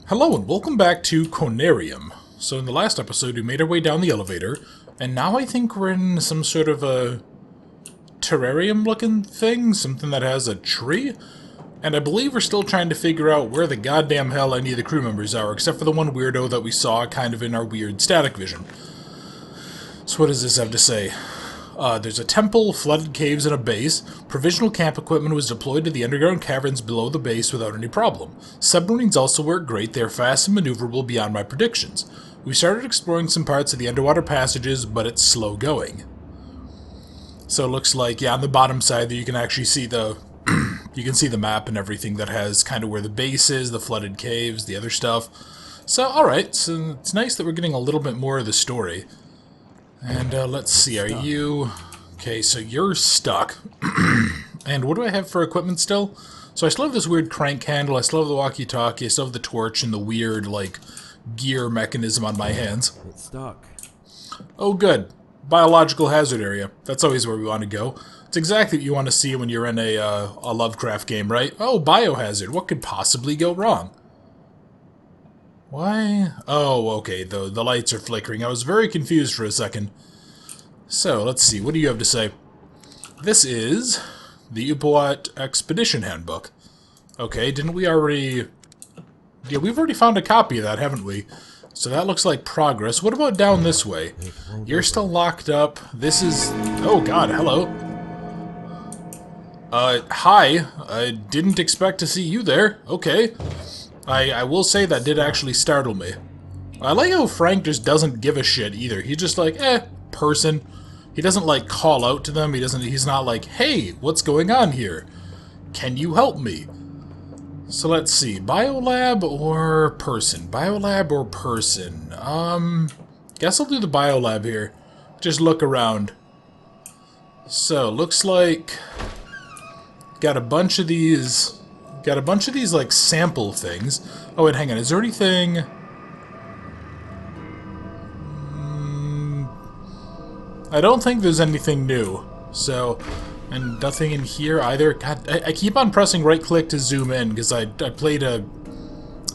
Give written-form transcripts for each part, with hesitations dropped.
Hello and welcome back to Conarium. So in the last episode we made our way down the elevator, and now I think we're in some sort of a terrarium looking thing, something that has a tree, and I believe we're still trying to figure out where the goddamn hell any of the crew members are, except for the one weirdo that we saw kind of in our weird static vision. So what does this have to say? There's a temple, flooded caves, and a base. Provisional camp equipment was deployed to the underground caverns below the base without any problem. Submarines also work great. They are fast and maneuverable beyond my predictions. We started exploring some parts of the underwater passages, but it's slow going. So it looks like, yeah, on the bottom side there you can actually see the you can see the map and everything that has kind of where the base is, the flooded caves, the other stuff. So, alright, so it's nice that we're getting a little bit more of the story. And let's see, are you... Okay, so you're stuck. And what do I have for equipment still? So I still have this weird crank handle, I still have the walkie-talkie, I still have the torch, and the weird, like, gear mechanism on my hands. It's stuck. Oh, good. Biological hazard area. That's always where we want to go. It's exactly what you want to see when you're in a Lovecraft game, right? Oh, biohazard. What could possibly go wrong? Why? Oh, okay, the lights are flickering. I was very confused for a second. So, let's see, what do you have to say? This is the Upuat Expedition Handbook. Okay, didn't we already... Yeah, we've already found a copy of that, haven't we? So that looks like progress. What about down this way? You're still locked up. This is... Oh god, hello. Hi. I didn't expect to see you there. Okay. I will say that did actually startle me. I like how Frank just doesn't give a shit either. He's just like, person. He doesn't like call out to them. He's not like, hey, what's going on here? Can you help me? So let's see, biolab or person? Biolab or person? Guess I'll do the biolab here. Just look around. So, looks like got a bunch of these like sample things. Oh wait, hang on. Is there anything? I don't think there's anything new. So, and nothing in here either. God, I keep on pressing right click to zoom in because I played a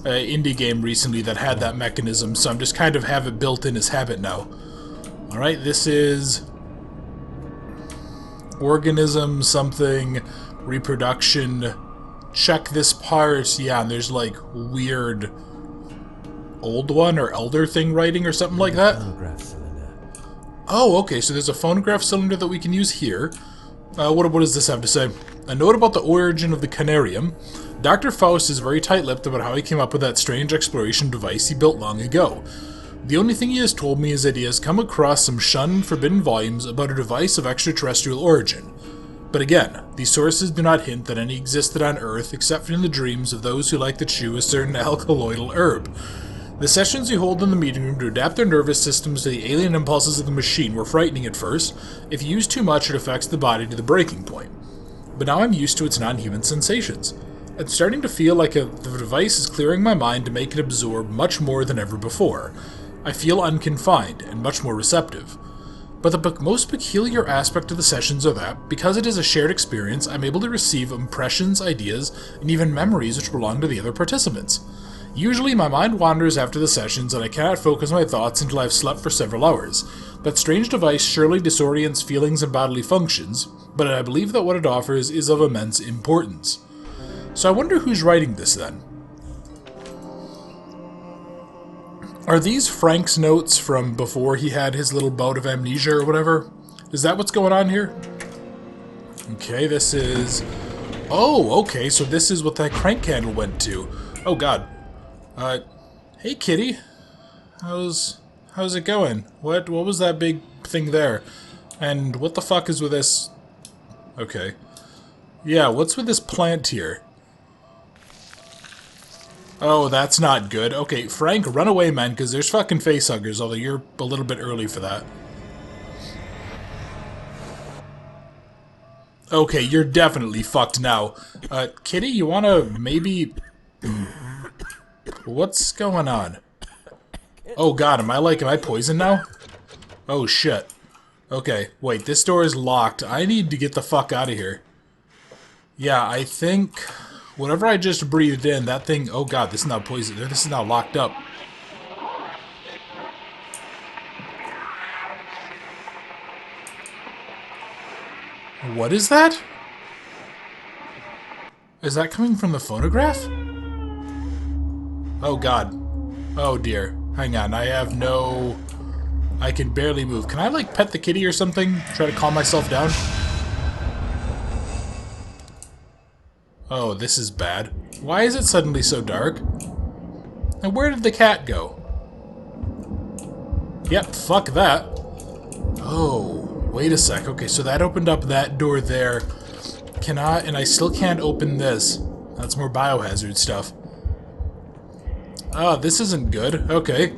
indie game recently that had that mechanism, so I'm just kind of have it built in as habit now. Alright, this is organism something reproduction. Check this part. Yeah, and there's like weird old one or elder thing writing or something like that. Oh, okay, so there's a phonograph cylinder that we can use here. What does this have to say? A note about the origin of the Conarium. Dr. Faust is very tight-lipped about how he came up with that strange exploration device he built long ago. The only thing he has told me is that he has come across some shunned, forbidden volumes about a device of extraterrestrial origin. But again, these sources do not hint that any existed on Earth except in the dreams of those who like to chew a certain alkaloidal herb. The sessions we hold in the meeting room to adapt their nervous systems to the alien impulses of the machine were frightening at first. If you use too much, it affects the body to the breaking point. But now I'm used to its non-human sensations. I'm starting to feel like the device is clearing my mind to make it absorb much more than ever before. I feel unconfined and much more receptive. But the most peculiar aspect of the sessions are that, because it is a shared experience, I'm able to receive impressions, ideas, and even memories which belong to the other participants. Usually my mind wanders after the sessions and I cannot focus my thoughts until I've slept for several hours. That strange device surely disorients feelings and bodily functions, but I believe that what it offers is of immense importance. So I wonder who's writing this then. Are these Frank's notes from before he had his little bout of amnesia or whatever? Is that what's going on here? Okay, this is... Oh, okay, so this is what that crank candle went to. Oh god. Hey kitty. How's it going? What was that big thing there? And what the fuck is with this? Okay. Yeah, what's with this plant here? Oh, that's not good. Okay, Frank, run away, man, because there's fucking facehuggers, although you're a little bit early for that. Okay, you're definitely fucked now. Kitty, you wanna maybe... What's going on? Oh god, am I poisoned now? Oh shit. Okay, wait, this door is locked. I need to get the fuck out of here. Yeah, I think... Whatever I just breathed in, that thing... Oh god, this is now poison. This is now locked up. What is that? Is that coming from the phonograph? Oh god. Oh dear. Hang on, I have no... I can barely move. Can I, like, pet the kitty or something? Try to calm myself down? Oh, this is bad. Why is it suddenly so dark? And where did the cat go? Yep, fuck that. Oh, wait a sec. Okay, so that opened up that door there. And I still can't open this. That's more biohazard stuff. Oh, this isn't good. Okay.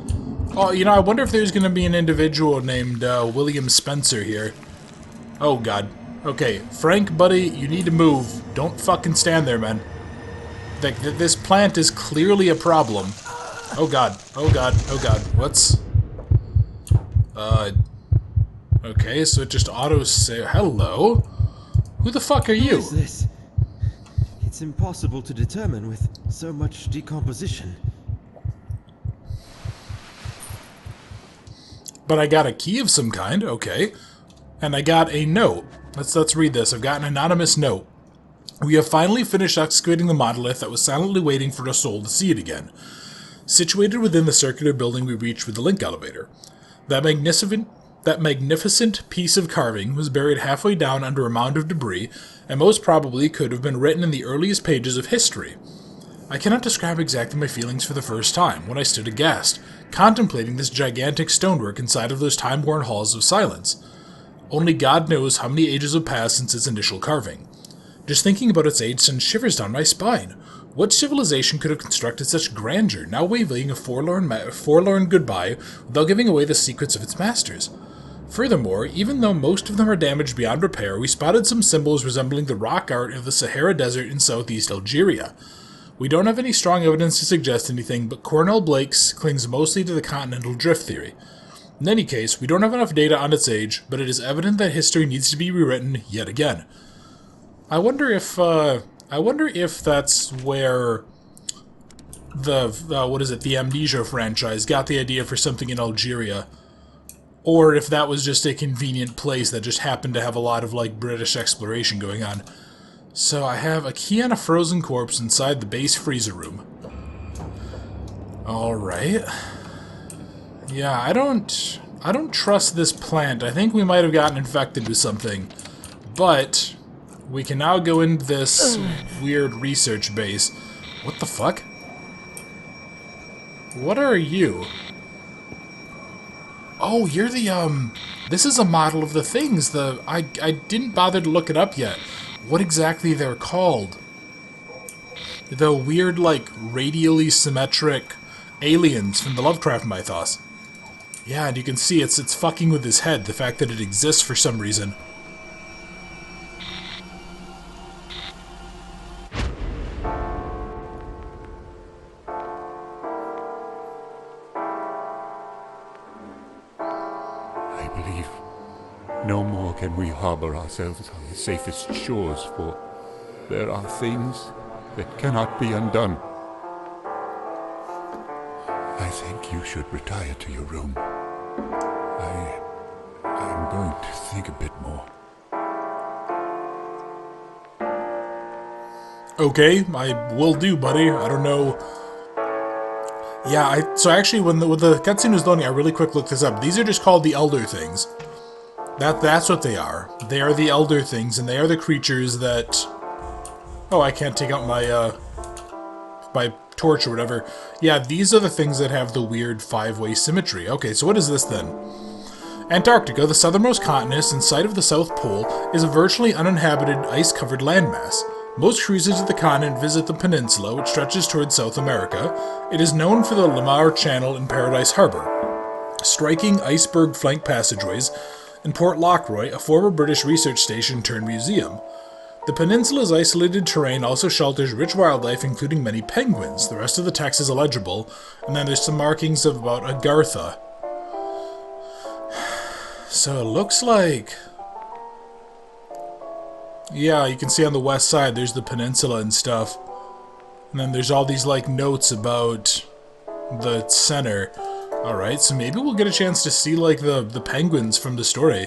Oh, you know, I wonder if there's going to be an individual named William Spencer here. Oh, God. Okay, Frank, buddy, you need to move. Don't fucking stand there, man. This plant is clearly a problem. Oh, God. Oh, God. Oh, God. What's... Okay, so it just auto-save... Hello? Who the fuck are you? What is this? It's impossible to determine with so much decomposition. But I got a key of some kind, okay. And I got a note. Let's read this. I've got an anonymous note. We have finally finished excavating the monolith that was silently waiting for a soul to see it again. Situated within the circular building we reached with the link elevator. That magnificent piece of carving was buried halfway down under a mound of debris, and most probably could have been written in the earliest pages of history. I cannot describe exactly my feelings for the first time, when I stood aghast, contemplating this gigantic stonework inside of those time-worn halls of silence. Only God knows how many ages have passed since its initial carving. Just thinking about its age sends shivers down my spine. What civilization could have constructed such grandeur, now waving a forlorn goodbye without giving away the secrets of its masters? Furthermore, even though most of them are damaged beyond repair, we spotted some symbols resembling the rock art of the Sahara Desert in southeast Algeria. We don't have any strong evidence to suggest anything, but Cornell Blake's clings mostly to the continental drift theory. In any case, we don't have enough data on its age, but it is evident that history needs to be rewritten yet again. I wonder if that's where the Amnesia franchise got the idea for something in Algeria. Or if that was just a convenient place that just happened to have a lot of, like, British exploration going on. So I have a key on a frozen corpse inside the base freezer room. Alright. Yeah, I don't trust this plant. I think we might have gotten infected with something. But we can now go into this weird research base. What the fuck? What are you? Oh, you're the, this is a model of the things. I didn't bother to look it up yet. What exactly they're called. The weird, like, radially symmetric aliens from the Lovecraft mythos. Yeah, and you can see it's fucking with his head, the fact that it exists for some reason. I believe no more can we harbor ourselves on the safest shores, for there are things that cannot be undone. I think you should retire to your room. I'm going to think a bit more. Okay, I will do, buddy. I don't know. Yeah, so actually, when the cutscene was loading, I really quick looked this up. These are just called the Elder Things. That's what they are. They are the Elder Things, and they are the creatures that... Oh, I can't take out my, my torch or whatever. Yeah, these are the things that have the weird five-way symmetry. Okay, so what is this then? Antarctica, the southernmost continent in sight of the South Pole, is a virtually uninhabited, ice-covered landmass. Most cruisers of the continent visit the peninsula, which stretches towards South America. It is known for the Lamar Channel and Paradise Harbor, striking iceberg-flanked passageways, and Port Lockroy, a former British research station turned museum. The peninsula's isolated terrain also shelters rich wildlife, including many penguins. The rest of the text is illegible, and then there's some markings about Agartha. So it looks like... Yeah, you can see on the west side there's the peninsula and stuff. And then there's all these, like, notes about the center. Alright, so maybe we'll get a chance to see, like, the penguins from the story.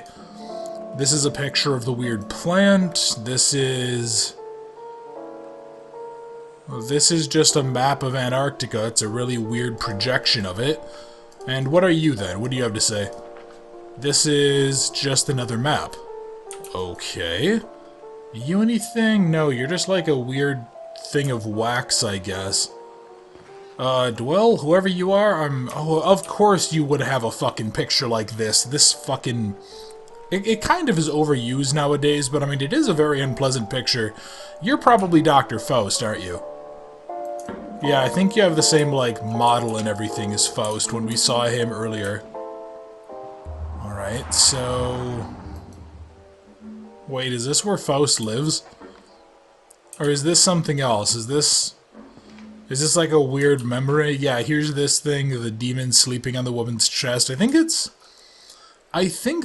This is a picture of the weird plant. This is just a map of Antarctica. It's a really weird projection of it. And what are you, then? What do you have to say? This is just another map. Okay. You anything? No, you're just like a weird thing of wax, I guess. Dwell, whoever you are, oh, of course you would have a fucking picture like this. This fucking... It kind of is overused nowadays, but I mean, it is a very unpleasant picture. You're probably Dr. Faust, aren't you? Yeah, I think you have the same, like, model and everything as Faust when we saw him earlier. Alright, so... Wait, is this where Faust lives? Or is this something else? Is this like a weird memory? Yeah, here's this thing, the demon sleeping on the woman's chest. I think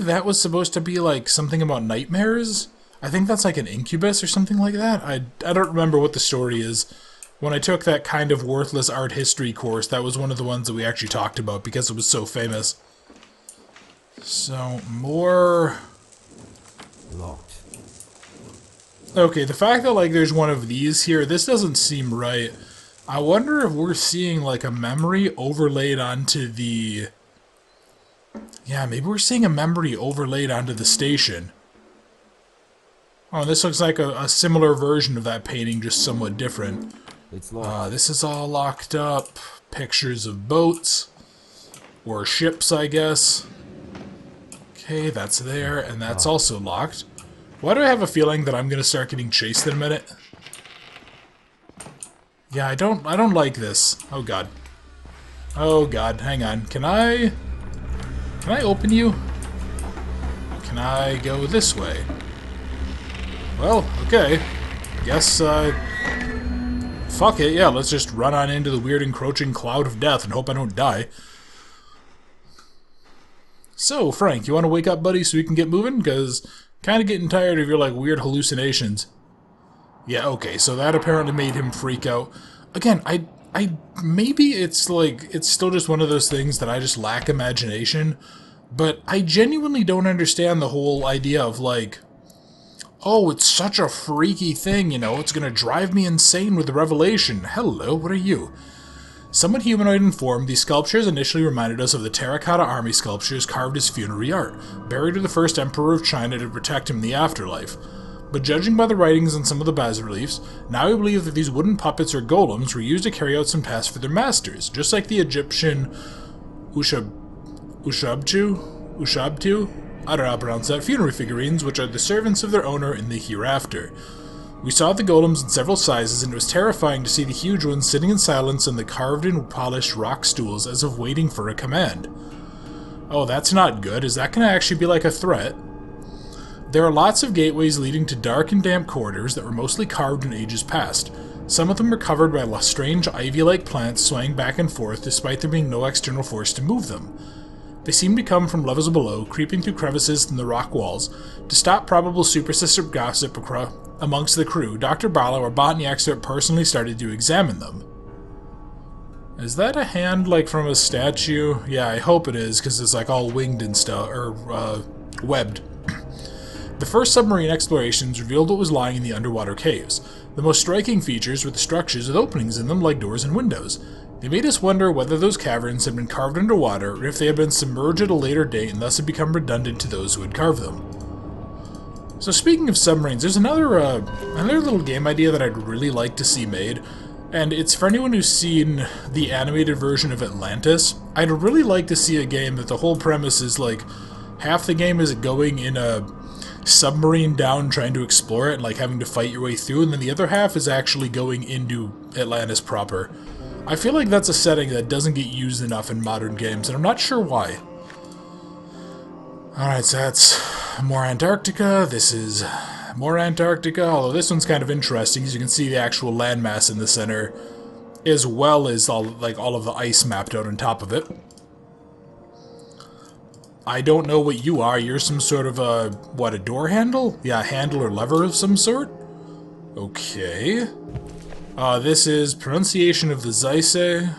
that was supposed to be like something about nightmares. I think that's like an incubus or something like that. I don't remember what the story is. When I took that kind of worthless art history course, that was one of the ones that we actually talked about because it was so famous. So, more... Locked. Okay, the fact that, like, there's one of these here, this doesn't seem right. I wonder if we're seeing, like, a memory overlaid onto the... Yeah, maybe we're seeing a memory overlaid onto the station. Oh, this looks like a similar version of that painting, just somewhat different. It's locked. This is all locked up. Pictures of boats. Or ships, I guess. Okay, that's there, and that's also locked. Why do I have a feeling that I'm gonna start getting chased in a minute? Yeah, I don't like this. Oh god. Oh god, hang on. Can I open you? Can I go this way? Well, okay. Guess, fuck it, yeah, let's just run on into the weird encroaching cloud of death and hope I don't die. So, Frank, you want to wake up, buddy, so we can get moving? Because kind of getting tired of your, like, weird hallucinations. Yeah, okay, so that apparently made him freak out. Again, maybe it's, like, it's still just one of those things that I just lack imagination, but I genuinely don't understand the whole idea of, like, oh, it's such a freaky thing, you know, it's gonna drive me insane with the revelation. Hello, what are you? Somewhat humanoid in form, these sculptures initially reminded us of the terracotta army sculptures carved as funerary art, buried with the first emperor of China to protect him in the afterlife. But judging by the writings on some of the bas-reliefs, now we believe that these wooden puppets or golems were used to carry out some tasks for their masters, just like the Egyptian Ushabtu? I don't know how to pronounce that, funerary figurines, which are the servants of their owner in the hereafter. We saw the golems in several sizes, and it was terrifying to see the huge ones sitting in silence on the carved and polished rock stools as if waiting for a command. Oh, that's not good. Is that going to actually be like a threat? There are lots of gateways leading to dark and damp corridors that were mostly carved in ages past. Some of them were covered by strange ivy-like plants swaying back and forth despite there being no external force to move them. They seemed to come from levels below, creeping through crevices in the rock walls. To stop probable superstitious gossip amongst the crew, Dr. Barlow, our botany expert, personally started to examine them. Is that a hand, like, from a statue? Yeah, I hope it is, because it's, like, all winged and stuff, or, webbed. The first submarine explorations revealed what was lying in the underwater caves. The most striking features were the structures with openings in them like doors and windows. They made us wonder whether those caverns had been carved underwater, or if they had been submerged at a later date and thus had become redundant to those who had carved them. So speaking of submarines, there's another little game idea that I'd really like to see made, and it's for anyone who's seen the animated version of Atlantis. I'd really like to see a game that the whole premise is, like, half the game is going in a submarine down trying to explore it and, like, having to fight your way through, and then the other half is actually going into Atlantis proper. I feel like that's a setting that doesn't get used enough in modern games, and I'm not sure why. Alright, so that's more Antarctica. This is more Antarctica, although this one's kind of interesting, as you can see the actual landmass in the center, as well as all of the ice mapped out on top of it. I don't know what you are. You're some sort of a door handle? Yeah, a handle or lever of some sort? Okay. This is pronunciation of the Zeise.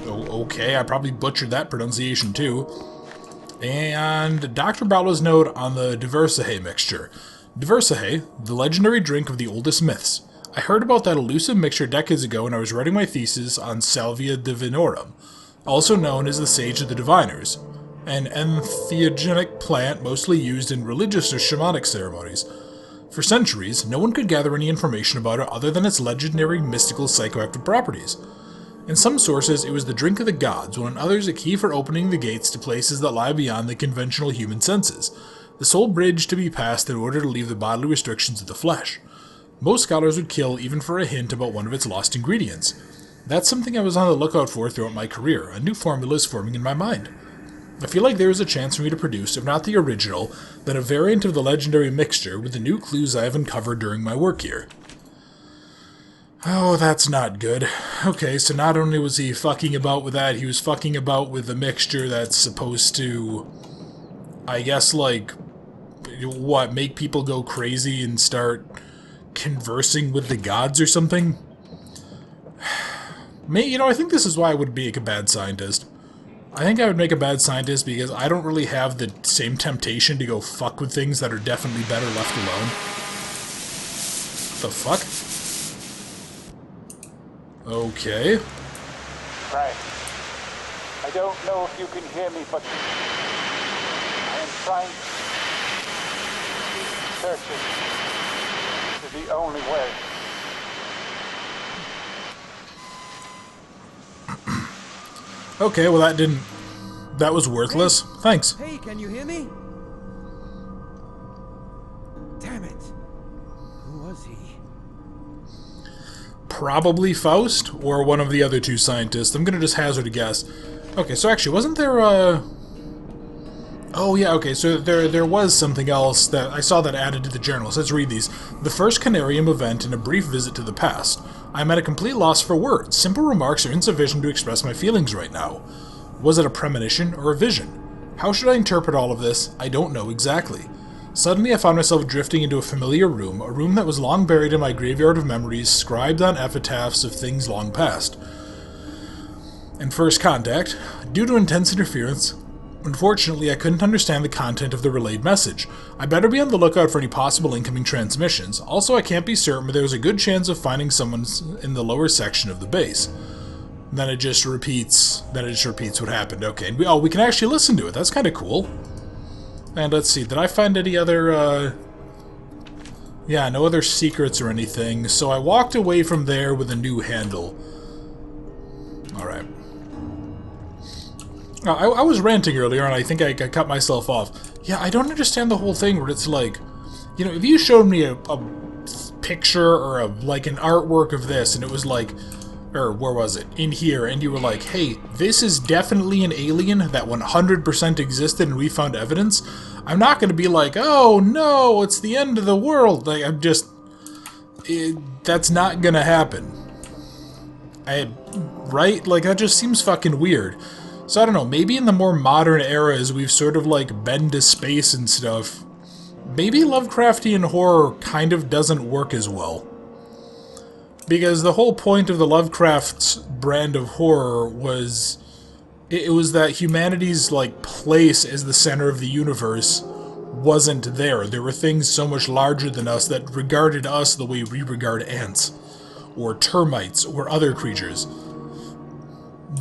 Okay, I probably butchered that pronunciation too. And Dr. Bowler's note on the Diversahe mixture. Diversahe, the legendary drink of the oldest myths. I heard about that elusive mixture decades ago when I was writing my thesis on Salvia divinorum, also known as the Sage of the Diviners, an entheogenic plant mostly used in religious or shamanic ceremonies. For centuries, no one could gather any information about it other than its legendary mystical psychoactive properties. In some sources, it was the drink of the gods, while in others a key for opening the gates to places that lie beyond the conventional human senses, the sole bridge to be passed in order to leave the bodily restrictions of the flesh. Most scholars would kill even for a hint about one of its lost ingredients. That's something I was on the lookout for throughout my career. A new formula is forming in my mind. I feel like there is a chance for me to produce, if not the original, then a variant of the legendary mixture with the new clues I have uncovered during my work here. Oh, that's not good. Okay, so not only was he fucking about with that, he was fucking about with the mixture that's supposed to, I guess, like, what, make people go crazy and start conversing with the gods or something? I think this is why I would make a bad scientist. I think I would make a bad scientist because I don't really have the same temptation to go fuck with things that are definitely better left alone. The fuck? Okay. Right. I don't know if you can hear me, but I am trying searching to the only way. Okay, well that was worthless. Thanks. Hey, can you hear me? Damn it. Who was he? Probably Faust, or one of the other two scientists. I'm gonna just hazard a guess. Okay, so actually, wasn't there a... Oh yeah, okay, so there was something else that I saw that added to the journal. So let's read these. The first Conarium event and a brief visit to the past. I'm at a complete loss for words. Simple remarks are insufficient to express my feelings right now. Was it a premonition or a vision? How should I interpret all of this? I don't know exactly. Suddenly I found myself drifting into a familiar room, a room that was long buried in my graveyard of memories, scribed on epitaphs of things long past. In first contact, due to intense interference, unfortunately I couldn't understand the content of the relayed message. I better be on the lookout for any possible incoming transmissions. Also, I can't be certain, but there was a good chance of finding someone in the lower section of the base. Then it just repeats what happened. Okay, and we can actually listen to it. That's kind of cool. And let's see, did I find any other, yeah, no other secrets or anything, so I walked away from there with a new handle. Alright. I was ranting earlier, and I think I cut myself off. Yeah, I don't understand the whole thing where it's like, if you showed me a picture or like an artwork of this, and it was like, or where was it? In here, and you were like, hey, this is definitely an alien that 100% existed and we found evidence, I'm not going to be like, oh no, it's the end of the world. Like, that's not going to happen. Right? Like, that just seems fucking weird. So I don't know, maybe in the more modern eras we've sort of like been to space and stuff. Maybe Lovecraftian horror kind of doesn't work as well. Because the whole point of the Lovecraft's brand of horror was, it was that humanity's like place as the center of the universe wasn't there. There were things so much larger than us that regarded us the way we regard ants, or termites, or other creatures.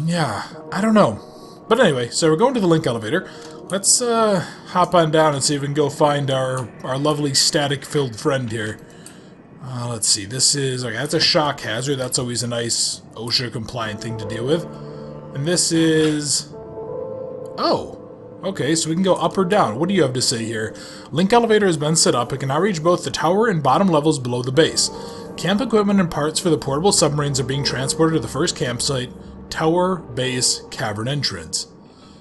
Yeah, I don't know. But anyway, so we're going to the link elevator. Let's hop on down and see if we can go find our lovely static-filled friend here. Let's see, this is... Okay, that's a shock hazard. That's always a nice OSHA-compliant thing to deal with. And this is... Oh! Okay, so we can go up or down. What do you have to say here? Link elevator has been set up. It can now reach both the tower and bottom levels below the base. Camp equipment and parts for the portable submarines are being transported to the first campsite. Tower, base, cavern entrance.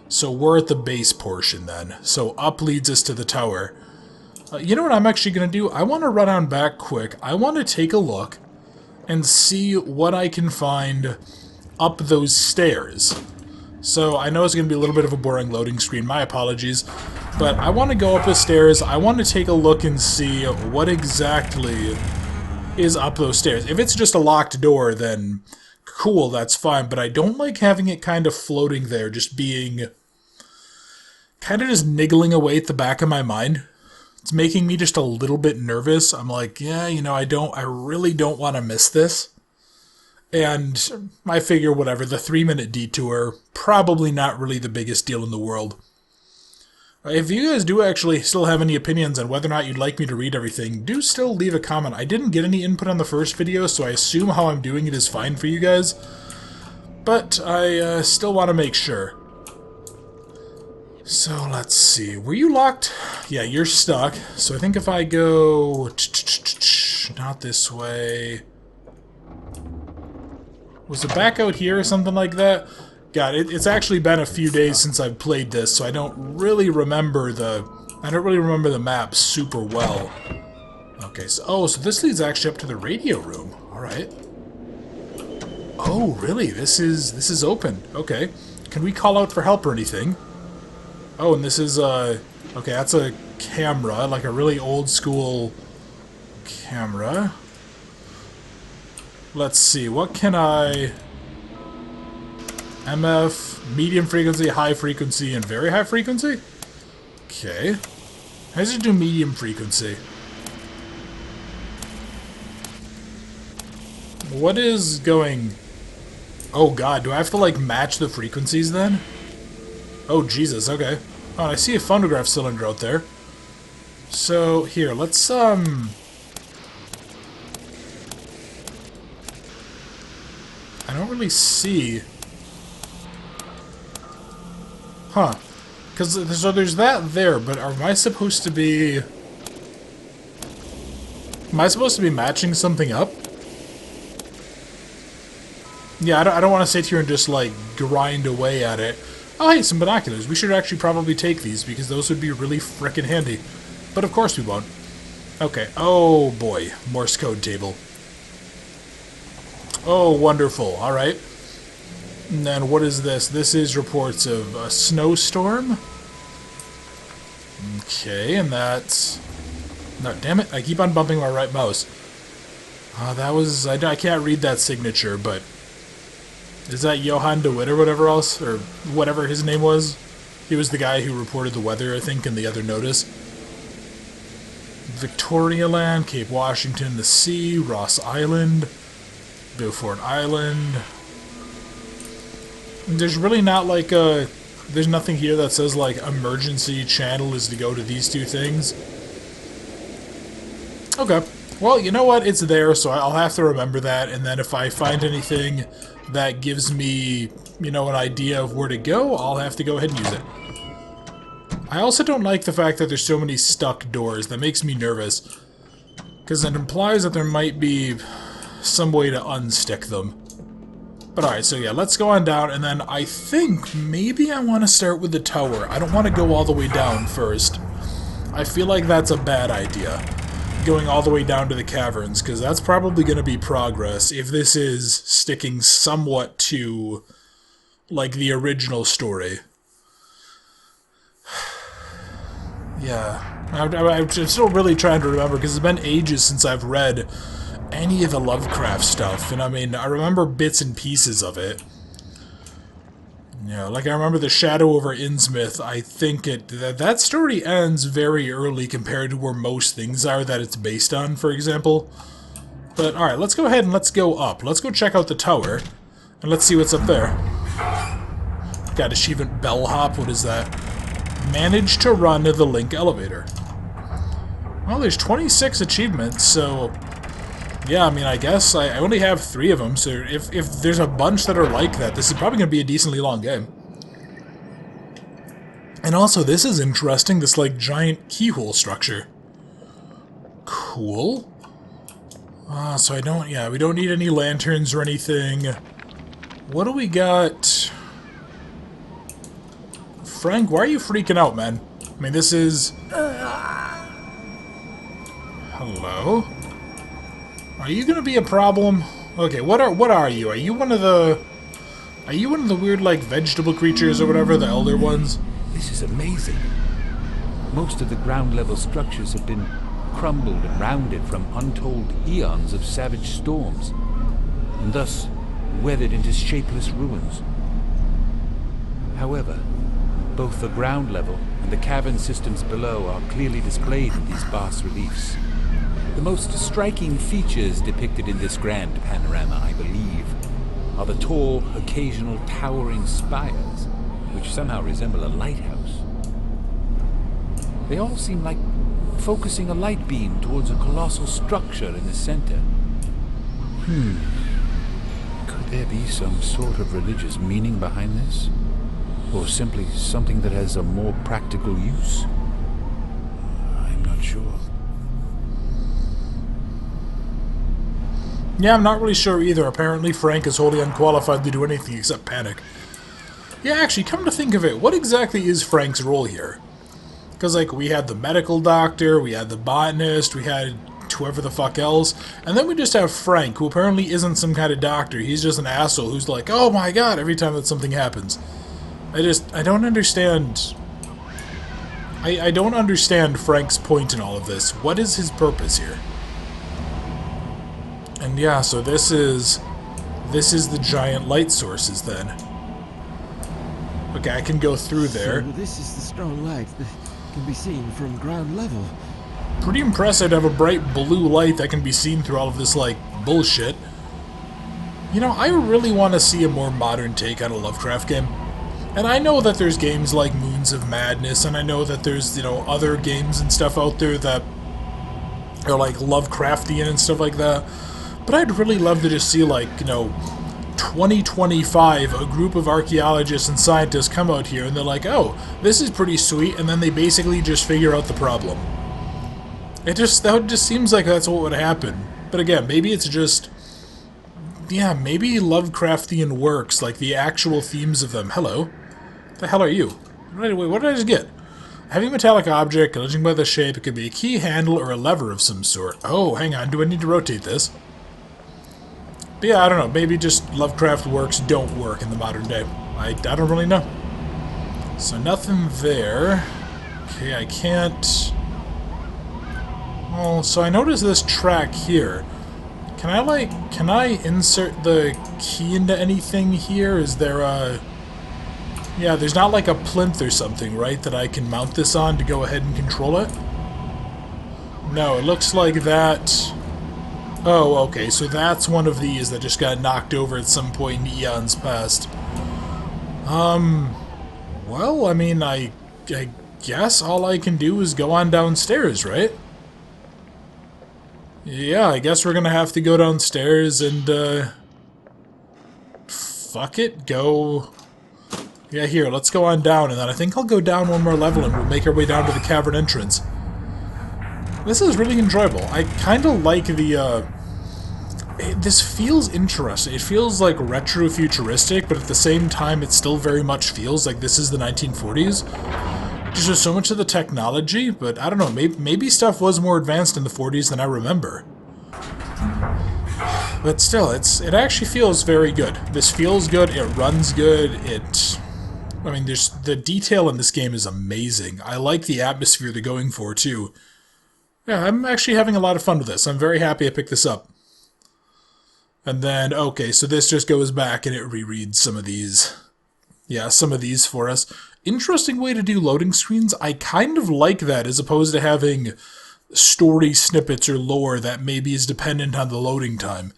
So we're at the base portion then. So up leads us to the tower. You know what I'm actually going to do? I want to run on back quick. I want to take a look and see what I can find up those stairs. So I know it's going to be a little bit of a boring loading screen. My apologies. But I want to go up the stairs. I want to take a look and see what exactly is up those stairs. If it's just a locked door, then cool, that's fine. But I don't like having it kind of floating there, just being... kind of just niggling away at the back of my mind. It's making me just a little bit nervous. I'm like, yeah, you know, I really don't want to miss this. And I figure, whatever, the 3-minute detour, probably not really the biggest deal in the world. If you guys do actually still have any opinions on whether or not you'd like me to read everything, do still leave a comment. I didn't get any input on the first video, so I assume how I'm doing it is fine for you guys. But I still want to make sure. So, let's see. Were you locked? Yeah, you're stuck. So I think if I go... not this way... was it back out here or something like that? God, it's actually been a few days since I've played this, so I don't really remember the... map super well. Okay, so... so this leads actually up to the radio room. Alright. Oh, really? This is open. Okay. Can we call out for help or anything? Oh, and this is, okay, that's a camera, like a really old school camera. Let's see, what can I... MF, medium frequency, high frequency, and very high frequency? Okay. How does it do medium frequency? What is going... oh god, do I have to, like, match the frequencies then? Oh, Jesus, okay. Oh, I see a phonograph cylinder out there. So, here, let's, I don't really see... huh. Because, so there's that there, but am I supposed to be... am I supposed to be matching something up? Yeah, I don't want to sit here and just, like, grind away at it. Oh, hey, some binoculars. We should actually probably take these, because those would be really frickin' handy. But of course we won't. Okay. Oh, boy. Morse code table. Oh, wonderful. Alright. And then what is this? This is reports of a snowstorm. Okay, and that's... no, damn it. I keep on bumping my right mouse. That was... I can't read that signature, but... is that Johann de Witt or whatever else? Or whatever his name was? He was the guy who reported the weather, I think, in the other notice. Victoria Land, Cape Washington, the sea, Ross Island, Beaufort Island. There's really not like a... there's nothing here that says like emergency channel is to go to these two things. Okay. Well, you know what? It's there, so I'll have to remember that, and then if I find anything that gives me, you know, an idea of where to go, I'll have to go ahead and use it. I also don't like the fact that there's so many stuck doors. That makes me nervous. Because it implies that there might be some way to unstick them. But alright, so yeah, let's go on down, and then I think maybe I want to start with the tower. I don't want to go all the way down first. I feel like that's a bad idea. Going all the way down to the caverns, because that's probably going to be progress if this is sticking somewhat to, like, the original story. Yeah. I'm still really trying to remember, because it's been ages since I've read any of the Lovecraft stuff, and I mean, I remember bits and pieces of it. Yeah, like I remember the Shadow over Innsmouth. I think that story ends very early compared to where most things are that it's based on, for example. But alright, let's go ahead and let's go up. Let's go check out the tower, and let's see what's up there. Got achievement bellhop, what is that? Manage to run the link elevator. Well, there's 26 achievements, so... yeah, I mean, I guess I only have 3 of them, so if there's a bunch that are like that, this is probably going to be a decently long game. And also, this is interesting, this, like, giant keyhole structure. Cool. So I don't, yeah, we don't need any lanterns or anything. What do we got? Frank, why are you freaking out, man? I mean, this is... hello? Are you gonna be a problem? Okay, what are you? Are you one of the weird, like, vegetable creatures or whatever, the elder ones? This is amazing. Most of the ground level structures have been crumbled and rounded from untold eons of savage storms, and thus weathered into shapeless ruins. However, both the ground level and the cavern systems below are clearly displayed in these bas-reliefs. The most striking features depicted in this grand panorama, I believe, are the tall, occasional towering spires, which somehow resemble a lighthouse. They all seem like focusing a light beam towards a colossal structure in the center. Could there be some sort of religious meaning behind this? Or simply something that has a more practical use? I'm not sure. Yeah, I'm not really sure either. Apparently Frank is wholly unqualified to do anything except panic. Yeah, actually, come to think of it, what exactly is Frank's role here? Because, like, we had the medical doctor, we had the botanist, we had whoever the fuck else, and then we just have Frank, who apparently isn't some kind of doctor. He's just an asshole who's like, oh my god, every time that something happens. I don't understand... I don't understand Frank's point in all of this. What is his purpose here? And yeah, so this is the giant light sources then. Okay, I can go through there. So this is the strong light that can be seen from ground level. Pretty impressive to have a bright blue light that can be seen through all of this, like, bullshit. You know, I really want to see a more modern take on a Lovecraft game. And I know that there's games like Moons of Madness, and I know that there's, you know, other games and stuff out there that are, like, Lovecraftian and stuff like that. But I'd really love to just see, like, you know, 2025, a group of archaeologists and scientists come out here and they're like, oh, this is pretty sweet, and then they basically just figure out the problem. That just seems like that's what would happen. But again, maybe it's just... yeah, maybe Lovecraftian works, like the actual themes of them. Hello. What the hell are you? Wait, what did I just get? A heavy metallic object, judging by the shape, it could be a key handle or a lever of some sort. Oh, hang on, do I need to rotate this? But yeah, I don't know, maybe just Lovecraft works don't work in the modern day. I don't really know. So nothing there. Okay, I can't... well, so I noticed this track here. Can I insert the key into anything here? Is there a... yeah, there's not like a plinth or something, right, that I can mount this on to go ahead and control it? No, it looks like that... oh, okay, so that's one of these that just got knocked over at some point in eons past. Well, I mean, I guess all I can do is go on downstairs, right? Yeah, I guess we're gonna have to go downstairs and, fuck it, go... yeah, here, let's go on down, and then I think I'll go down one more level and we'll make our way down to the cavern entrance. This is really enjoyable. I kinda like the, this feels interesting. It feels, like, retro-futuristic, but at the same time it still very much feels like this is the 1940s. There's so much of the technology, but I don't know, maybe stuff was more advanced in the 40s than I remember. But still, it actually feels very good. This feels good, it runs good, I mean, the detail in this game is amazing. I like the atmosphere they're going for, too. Yeah, I'm actually having a lot of fun with this. I'm very happy I picked this up. And then, okay, so this just goes back and it rereads some of these. Yeah, some of these for us. Interesting way to do loading screens. I kind of like that as opposed to having story snippets or lore that maybe is dependent on the loading time.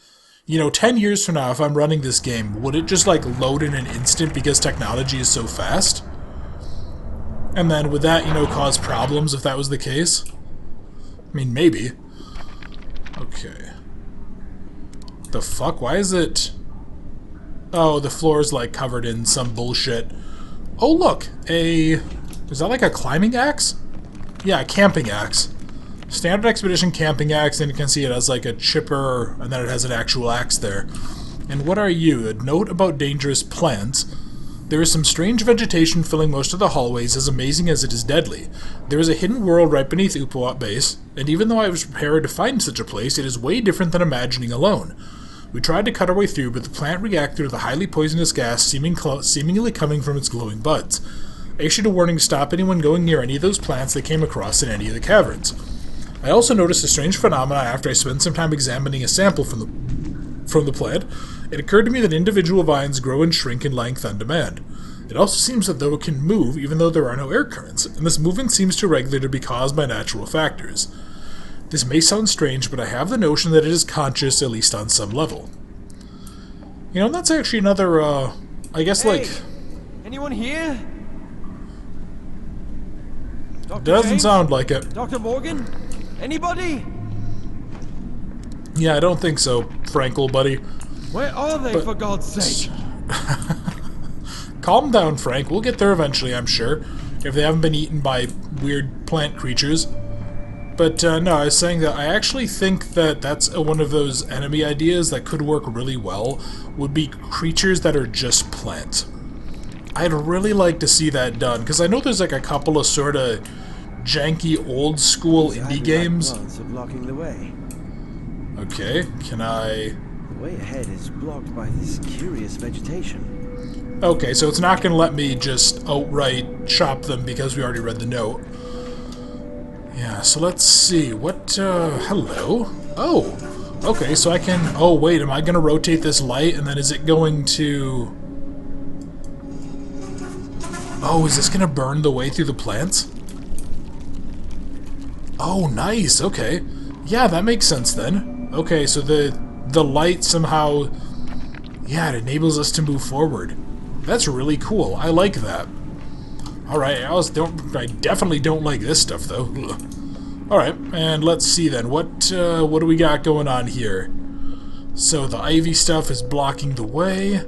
You know, 10 years from now, if I'm running this game, would it just, like, load in an instant because technology is so fast? And then would that, you know, cause problems if that was the case? I mean, maybe. Okay. The fuck? Why is it... oh, the floor's, like, covered in some bullshit. Oh, look! Is that like a climbing axe? Yeah, a camping axe. Standard expedition camping axe, and you can see it has like a chipper, and then it has an actual axe there. And what are you? A note about dangerous plants. There is some strange vegetation filling most of the hallways, as amazing as it is deadly. There is a hidden world right beneath Upawat Base, and even though I was prepared to find such a place, it is way different than imagining alone. We tried to cut our way through, but the plant reacted with a highly poisonous gas seemingly coming from its glowing buds. I issued a warning to stop anyone going near any of those plants they came across in any of the caverns. I also noticed a strange phenomenon after I spent some time examining a sample from the plant. It occurred to me that individual vines grow and shrink in length on demand. It also seems that though it can move even though there are no air currents, and this movement seems too regular to be caused by natural factors. This may sound strange, but I have the notion that it is conscious, at least on some level. You know, that's actually another, I guess, Hey, like... anyone here? Dr. Doesn't James? sound like it. Dr. Morgan? Anybody? Yeah, I don't think so, Frankel, buddy. Where are they, But- for God's sake? Calm down, Frank. We'll get there eventually, I'm sure. If they haven't been eaten by weird plant creatures. But, no, I was saying that I actually think that that's one of those enemy ideas that could work really well, would be creatures that are just plant. I'd really like to see that done, because I know there's like a couple of sort of janky old school indie games. Plants are blocking the way. Okay, can I... The way ahead is blocked by this curious vegetation. Okay, so it's not going to let me just outright chop them because we already read the note. Yeah, so let's see. What, hello? Oh, okay, so I can... Oh, wait, am I going to rotate this light, and then is it going to... Oh, is this going to burn the way through the plants? Oh, nice, okay. Yeah, that makes sense then. Okay, so the light somehow... Yeah, it enables us to move forward. That's really cool. I like that. Alright, I definitely don't like this stuff, though. Alright, and let's see then. What do we got going on here? So the ivy stuff is blocking the way.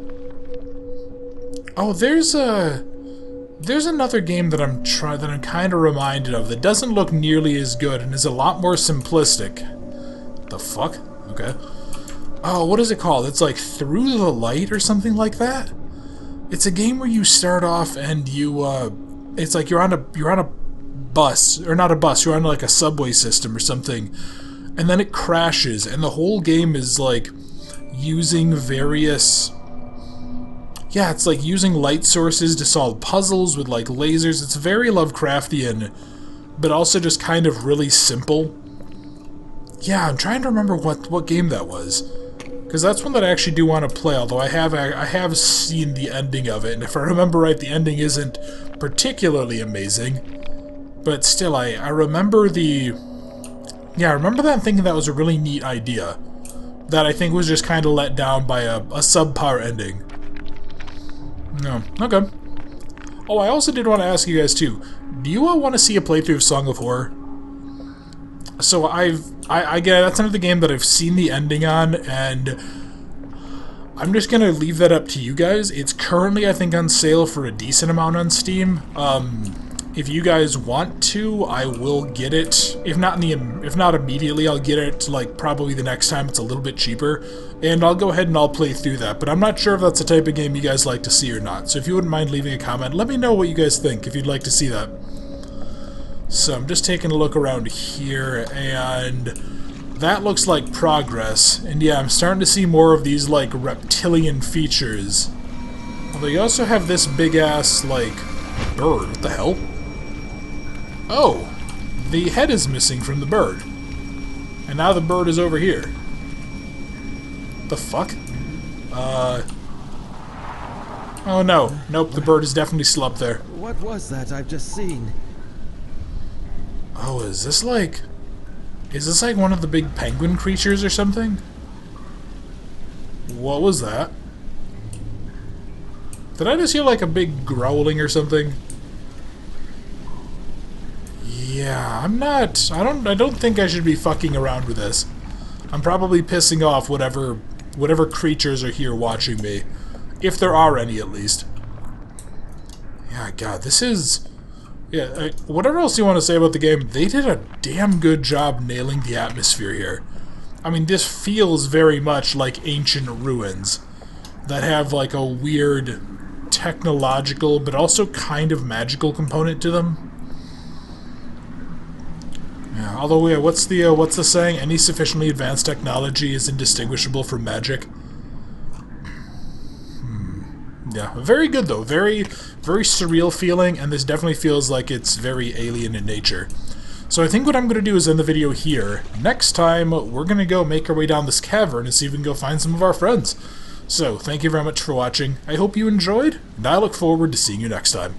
Oh, there's another game that I'm kind of reminded of that doesn't look nearly as good and is a lot more simplistic. The fuck? Okay. Oh, what is it called? It's like Through the Light or something like that? It's a game where you start off and you, it's like you're on a bus, or not a bus, you're on like a subway system or something, and then it crashes, and the whole game is like using various... Yeah, it's like using light sources to solve puzzles with like lasers. It's very Lovecraftian, but also just kind of really simple. Yeah, I'm trying to remember what game that was, because that's one that I actually do want to play. Although I have seen the ending of it, and if I remember right, the ending isn't particularly amazing. But still, I remember the... Yeah, I remember that and thinking that was a really neat idea, that I think was just kind of let down by a subpar ending. No. Okay. Oh, I also did want to ask you guys, too. Do you all want to see a playthrough of Song of Horror? So I get that's another game that I've seen the ending on, and I'm just gonna leave that up to you guys. It's currently, I think, on sale for a decent amount on Steam. If you guys want to, I will get it. If not immediately, I'll get it like probably the next time it's a little bit cheaper, and I'll go ahead and I'll play through that. But I'm not sure if that's the type of game you guys like to see or not. So if you wouldn't mind leaving a comment, let me know what you guys think if you'd like to see that. So I'm just taking a look around here, and that looks like progress. And yeah, I'm starting to see more of these like reptilian features. Although you also have this big ass like bird. What the hell? Oh, the head is missing from the bird. And now the bird is over here. The fuck? Oh no. Nope, the bird is definitely still up there. What was that I've just seen? Oh, is this like one of the big penguin creatures or something? What was that? Did I just hear like a big growling or something? Yeah, I don't think I should be fucking around with this. I'm probably pissing off whatever creatures are here watching me. If there are any, at least. Yeah, God, this is... Yeah, whatever else you want to say about the game, they did a damn good job nailing the atmosphere here. I mean, this feels very much like ancient ruins that have like a weird technological but also kind of magical component to them. Yeah, although, yeah, what's the saying? Any sufficiently advanced technology is indistinguishable from magic. Yeah, very good though. Very, very surreal feeling, and this definitely feels like it's very alien in nature. So I think what I'm going to do is end the video here. Next time, we're going to go make our way down this cavern and see if we can go find some of our friends. So, thank you very much for watching. I hope you enjoyed, and I look forward to seeing you next time.